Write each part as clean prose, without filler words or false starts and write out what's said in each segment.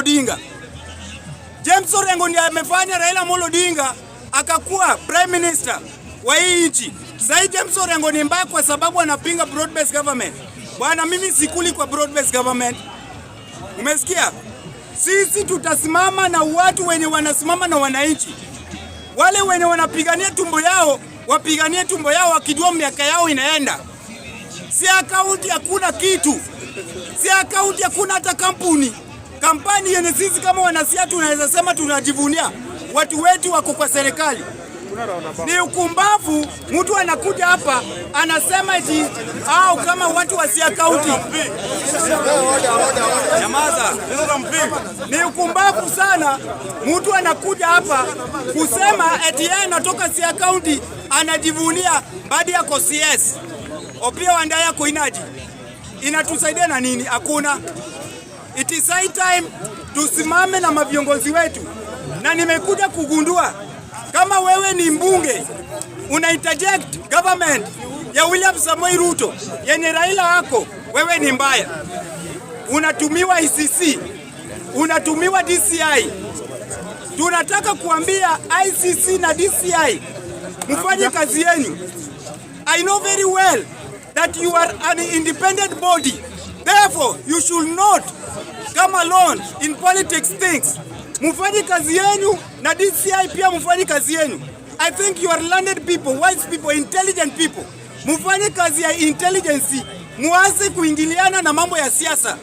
Odinga. James Orengo ndiye amefanya Raila Amolo Odinga akakuwa prime minister wa hii nchi. Sasa James Orengo ni mbaya kwa sababu anapinga broad based government. Bwana, mimi sikuli kwa broad based government. Umesikia? Sisi tutasimama na watu wenye wanasimama na wananchi. Wale wenye wanapigania tumbo yao, wapiganie tumbo yao wakijua miaka yao inaenda. Si akaunti hakuna kitu. Si akaunti hakuna hata kampuni. Kampani yenye sisi kama wanasiasa tunaweza sema tunajivunia. Watu wetu wako kwa serikali. Ni ukumbavu, mtu anakuja hapa anasema eti au kama watu wa si akaunti. Nyamaza. Ni ukumbavu sana mtu anakuja hapa kusema eti yeye anatoka si akaunti anajivunia baada ya CS. Opia Wandayi yako inaji. Inatusaidia na nini? Hakuna. It is high time tusimame na maviongozi wetu. Na nimekuja kugundua kama wewe ni mbunge una interject government ya William Samoei Ruto yenye Raila wako, wewe ni mbaya. Unatumiwa ICC, unatumiwa DCI. Tunataka kuambia ICC na DCI mfanye kazi yenu. I know very well that you are an independent body. Therefore, you should not come alone in politics things. Mufanye kazi yenu na DCI pia mufanye kazi yenu. I think you are learned people, wise people, intelligent people. Mufanye kazi ya intelligence, muache kuingiliana na mambo ya siasa.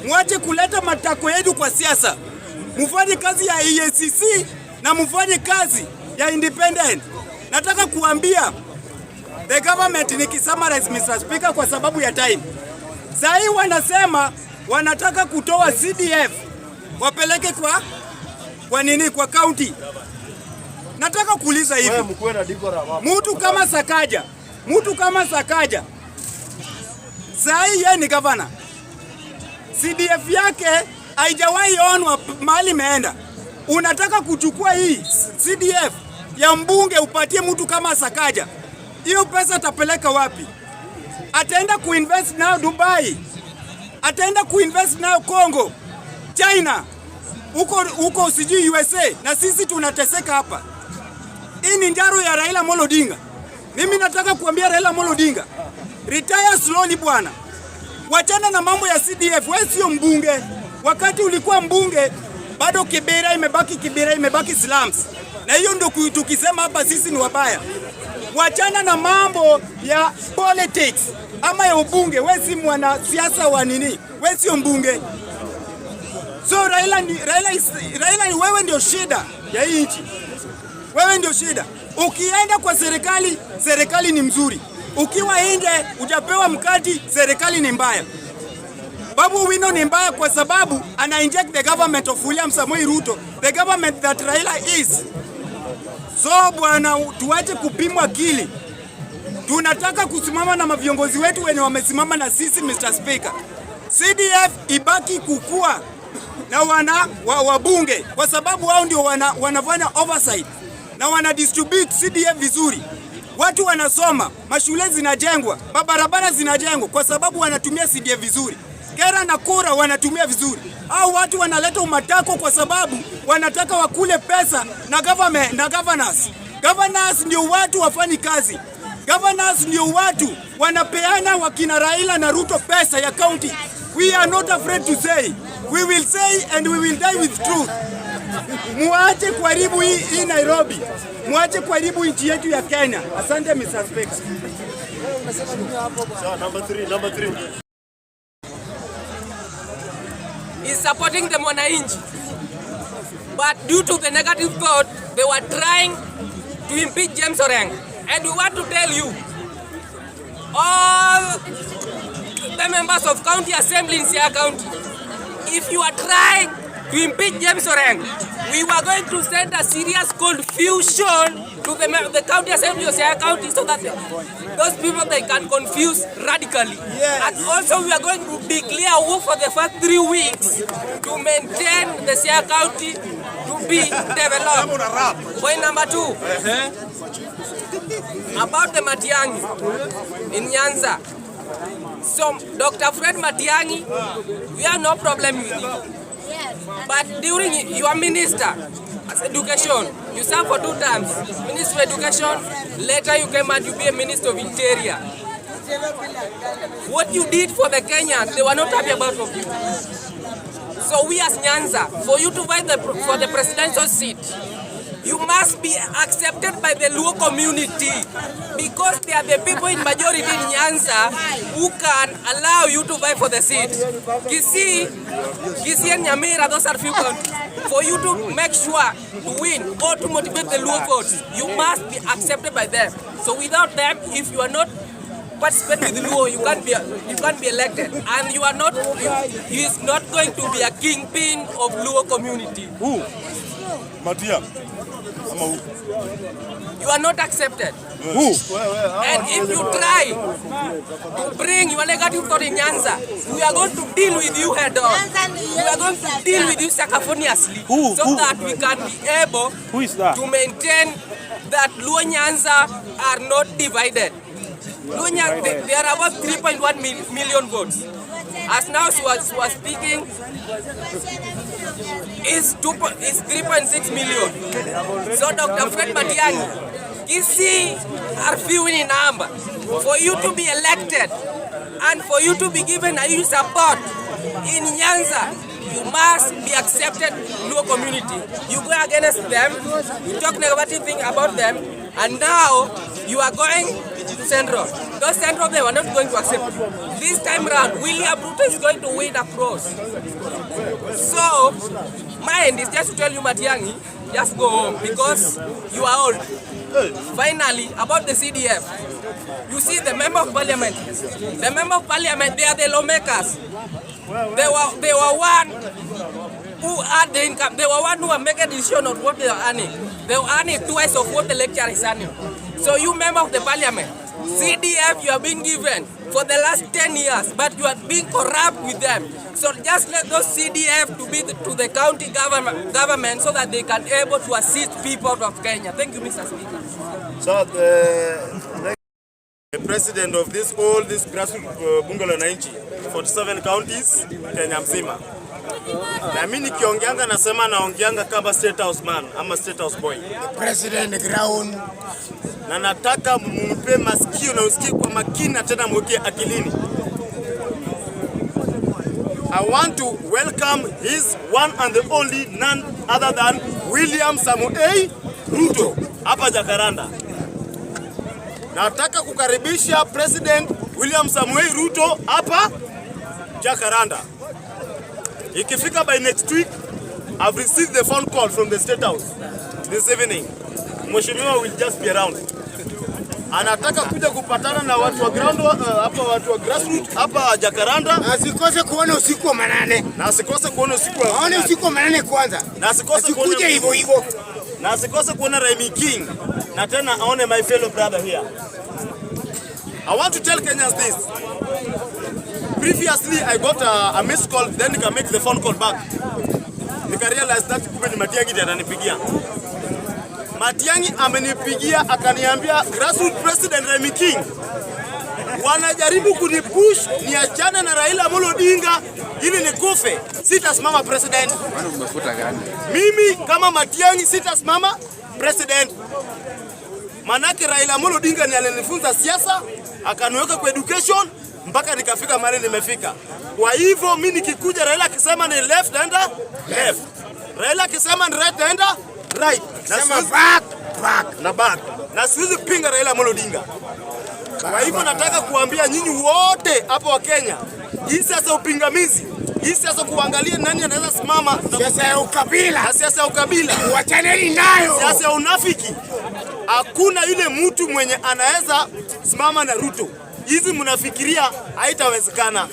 Muache kuleta matako yetu kwa siasa. Mufanye kazi ya EACC na mufanye kazi ya independent. Nataka kuambia the government, nikisummarize Mr. Speaker kwa sababu ya time. Sasa wanasema wanataka kutoa CDF wapeleke kwa nini kwa county. Nataka kuuliza hivi. Mtu kama Sakaja. Sasa yeye ni governor. CDF yake haijawahi onwa mahali imeenda. Unataka kuchukua hii CDF ya mbunge upatie mtu kama Sakaja. Hiyo pesa atapeleka wapi? Ataenda kuinvest nao Dubai. Ataenda kuinvest nao Congo, China, huko usijui USA, na sisi tunateseka hapa. Hii ni njaro ya Raila Amolo Odinga. Mimi nataka kuambia Raila Amolo Odinga, retire slowly bwana. Wachana na mambo ya CDF, wewe sio mbunge. Wakati ulikuwa mbunge, bado Kibera imebaki slums. Na hiyo ndio tukisema hapa sisi ni wabaya. Wachana na mambo ya politics ama ya ubunge. Wewe si mwana siasa wa nini? Wewe sio mbunge. So Raila wewe ndio shida ya hii nchi. Wewe ndio shida. Ukienda kwa serikali ni mzuri. Ukiwa nje hujapewa mkati, serikali ni mbaya. Babu Owino ni mbaya kwa sababu ana inject the government of William Samoei Ruto, the government that Raila is. So bwana, tuache kupimwa akili. Tunataka kusimama na maviongozi wetu wenye wamesimama na sisi Mr. Speaker. CDF ibaki kukua na wabunge kwa sababu wao ndio wanafanya oversight na wana distribute CDF vizuri. Watu wanasoma, mashule zinajengwa, barabara zinajengwa kwa sababu wanatumia CDF vizuri. Kera na kura wanatumia vizuri. Au watu wanaleta umatako kwa sababu wanataka wakule pesa na government na governors. Governors ndio watu wafanyi kazi. Governors ndio watu wanapeana wakina Raila na Ruto pesa ya county. We are not afraid to say. We will say and we will die with truth. Muache kuharibu hii Nairobi. Muache kuharibu nchi yetu ya Kenya. Asante Mr. Speaker. Number 3. Is supporting the Mwananchi. But due to the negative vote, they were trying to impeach James Orengo. And we want to tell you, all the members of County Assembly in Siaya County, if you are trying to impeach James Orengo, we were going to send a serious confusion to the County Assembly of Siaya County so that those people, they can confuse radically. Yes. And also we are going to declare war for the first 3 weeks to maintain the Siaya County to be developed. Point number 2. About the Matiang'i in Nyanza. So Dr. Fred Matiang'i, we have no problem with it. But during your minister as education, you served for 2 terms. Minister of Education, later you came and you be a Minister of Interior. What you did for the Kenyans, they were not happy about of you. So we as Nyanza, for you to fight for the presidential seat, you must be accepted by the Luo community, because they are the people in majority in Nyanza who can allow you to fight for the seat. Kisii and Nyamira, those are few counties. For you to make sure to win or to motivate the Luo votes, you must be accepted by them. So without them, if you are not participate with Luo, you can't be elected, and you are not. He is not going to be a kingpin of Luo community. Who? Matia. You are not accepted. Who? And if you try to bring your negative thought in Nyanza, we are going to deal with you head on. We are going to deal with you sacafoniously, so that we can be able to maintain that Luo Nyanza are not divided. Luo Nyanza, there are about 3.1 million votes. As now she was speaking, is 3.6 million. So Dr. Fred Matiang'i, Kisii are few in number. For you to be elected and for you to be given a huge support in Nyanza, you must be accepted Luo community. You go against them, you talk negative thing about them, and now you are going to Central. Those Central, they were not going to accept you. This time around, William Ruto is going to win across. So, mine is just to tell you, Matiang'i, just go home because you are old. Finally, about the CDF, you see the member of parliament. The member of parliament, they are the lawmakers. They were one who had the income. They were one who were making a decision of what they are earning. They were earning twice of what the lecturer is earning. So you member of the parliament, CDF you have been given for the last 10 years, but you are being corrupt with them. So just let those CDF to be to the county government so that they can able to assist people of Kenya. Thank you, Mr. Speaker. So the president of this grassroots bunge la wananchi 47 counties Kenya mzima. Na mimi nikiongeanga nasema naongeanga kama state house man ama state house boy. President ground. Na nataka mumpe masikio na usikie kwa makini na tena mweke akilini. I want to welcome his one and the only, none other than William Samoei Ruto hapa Jakaranda. Nataka kukaribisha President William Samoei Ruto hapa Jakaranda. Ikifika by next week, I've received the phone call from the State House this evening. Mheshimiwa will just be around. Anataka kuja kupatana na watu wa ground hapa, watu wa grassroots hapa Jakaranda. Asikose kuona usiku wa manane. Na asikose kuona usiku wa manane. Usiku wa manane kwanza. Na asikose kuja hivyo hivyo. Na asikose kuona Remy King. Na tena aone my fellow brother here. I want to tell Kenyans this. Previously I got a missed call, then I can make the phone call back. Nika realize that kumbe ni Matiang'i ndiye ananipigia. Matiang'i amenipigia akaniambia grassroots president Remy King wanajaribu kunipush niachane na Raila Amolo Odinga ili nikufe. Sitasimama president. Mimi kama Matiang'i sitasimama president. Manake Raila Amolo Odinga ni alinifunza siasa, akaniweka kwa education mpaka nikafika mahali nimefika. Kwa hivyo mimi nikikuja Raila akisema ni left enda left. Raila akisema ni right enda right. Nasema back. Na siwezi pinga Raila Amolo Odinga. Kwa hivyo nataka kuambia nyinyi wote hapo wa Kenya, hii siasa upingamizi, hii siasa kuangalia nani anaweza simama, siasa ya ukabila, siasa ya ukabila, wachaneni nayo, siasa ya unafiki. Hakuna yule mtu mwenye anaweza simama na Ruto. Hizi mnafikiria haitawezekana.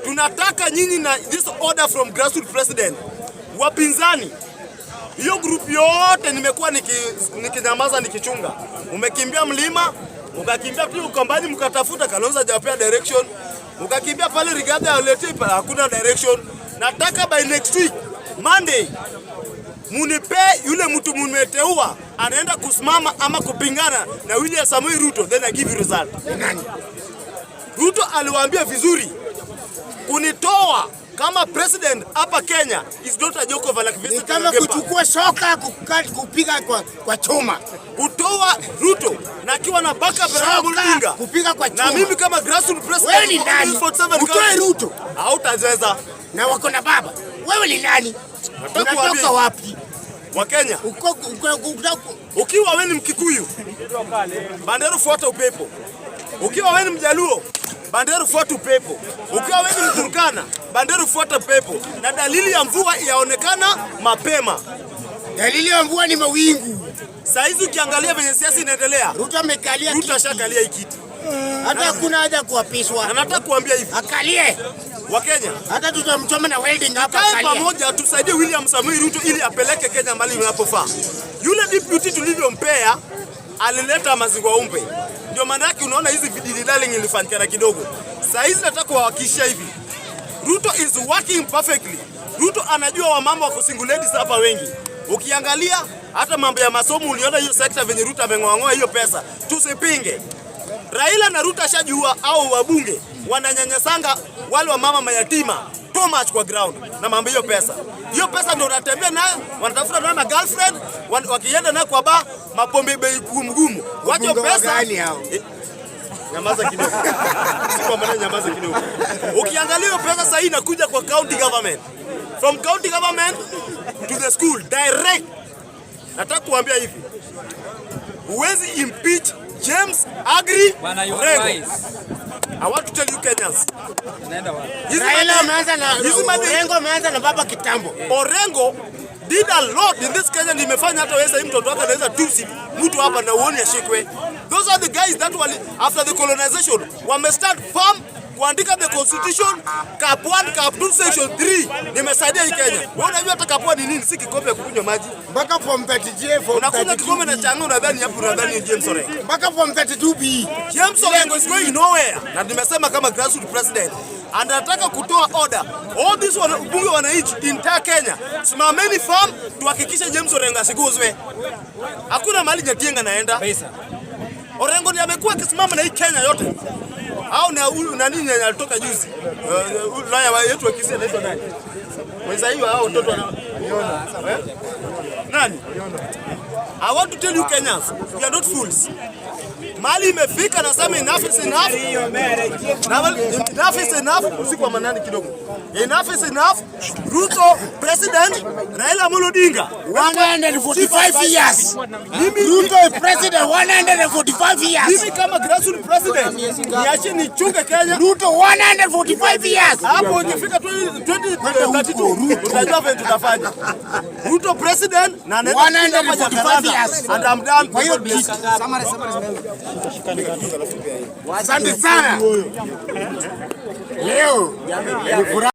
Tunataka nyinyi na this order from grassroots president. Wapinzani, hiyo group yote nimekuwa nikinyamaza nikichunga. Umekimbia mlima, ukakimbia pia ukambani mkatafuta Kalonzo hajapea direction. Ukakimbia pale Rigathi alete hakuna direction. Nataka by next week Monday munipe yule mtu mmeteua anaenda kusimama ama kupingana na William Samoei Ruto, then I give you result. Nani? Ruto aliwaambia vizuri kunitoa kama president hapa Kenya is not a joke of like ni kama kuchukua shoka kupiga kwa chuma. Kutoa Ruto na akiwa na backup Raila Odinga kupiga kwa chuma. Na mimi kama grassroots president wewe ni nani? Utoe Ruto. Hautaweza. Na wako na baba. Wewe ni nani? Unatoka wapi? Wa Kenya. Ukiwa wewe ni Mkikuyu, Bandera fuata upepo. Ukiwa wewe ni Mjaluo, Bandera fuata upepo. Ukiwa wewe ni Mturkana, Bandera fuata upepo. Na dalili ya mvua yaonekana mapema. Dalili ya mvua ni mawingu. Sasa hizi ukiangalia venye siasa inaendelea, Ruto amekalia Ruto ashakalia hii kiti. Hata hakuna haja kuapishwa. Na nataka kuambia hivi. Akalie. Wa Kenya. Hata tutamchoma na welding hapa akalie. Pamoja tusaidie William Samoei Ruto ili apeleke Kenya mahali inapofaa. Yule deputy tulivyompea alileta maziwa umpe. Ndio maana yake unaona hizi vidili darling ilifanyikana kidogo. Sasa hizi nataka kuhakikishia hivi. Ruto is working perfectly. Ruto anajua wamama wako single ladies hapa wengi. Ukiangalia hata mambo ya masomo uliona hiyo sekta venye Ruto ameng'oa hiyo pesa. Tusipinge. Raila na Ruto ashajua au wabunge wananyanyasanga wale wa mama mayatima too much kwa ground na mambo hiyo pesa. Hiyo pesa ndio wanatembea nayo, wanatafuta nayo na girlfriend, wakienda nayo kwa ba mapombe bei gumu. Wacho pesa. Nyamaza kidogo. Si kwa maana nyamaza kidogo. Ukiangalia hiyo pesa sasa inakuja kwa county government. From county government to the school direct. Nataka kuambia hivi. Huwezi impeach James Agri Orengo. I want to tell you Kenyans. Raila ameanza na Orengo ameanza na baba kitambo. Orengo did a lot in this Kenya, nimefanya hata wewe sasa mtoto wake anaweza tusi mtu hapa na uone ashikwe. Those are the guys that were after the colonization wame start farm kuandika the constitution cap 1 cap 2 section 3 nimesaidia hii Kenya. Wewe unajua hata cap 1 ni nini? Si kikombe ya kunywa maji. Mpaka form 30J unakunywa kikombe na chango unadhani hapo unadhani James Orengo. Mpaka form 32B. James Orengo is going nowhere. Na nimesema kama grassroots president anataka kutoa order. All this bunge wananchi entire Kenya. Simameni farm tuhakikishe James Orengo asiguzwe. Hakuna mali Nyatienga naenda. Orengo ndiye amekuwa akisimama na hii Kenya yote. Au na nini alitoka juzi? Lawyer wa yetu akisema anaitwa nani? Mwenza hiyo hao watoto wanaona. Nani? I want to tell you Kenyans, we are not fools. Mali imefika na sema enough is enough. Enough is enough. Usiku wa manani kidogo. Enough is enough. Ruto president, Raila Odinga 145 years. Ruto is president 145 years. Mimi kama grassroots president niache nichunge Kenya. Ruto 145 years. Hapo ikifika 2032 utajua vile tutafanya. Ruto president na 145 years. And I'm done. Kwa hiyo asante sana. Leo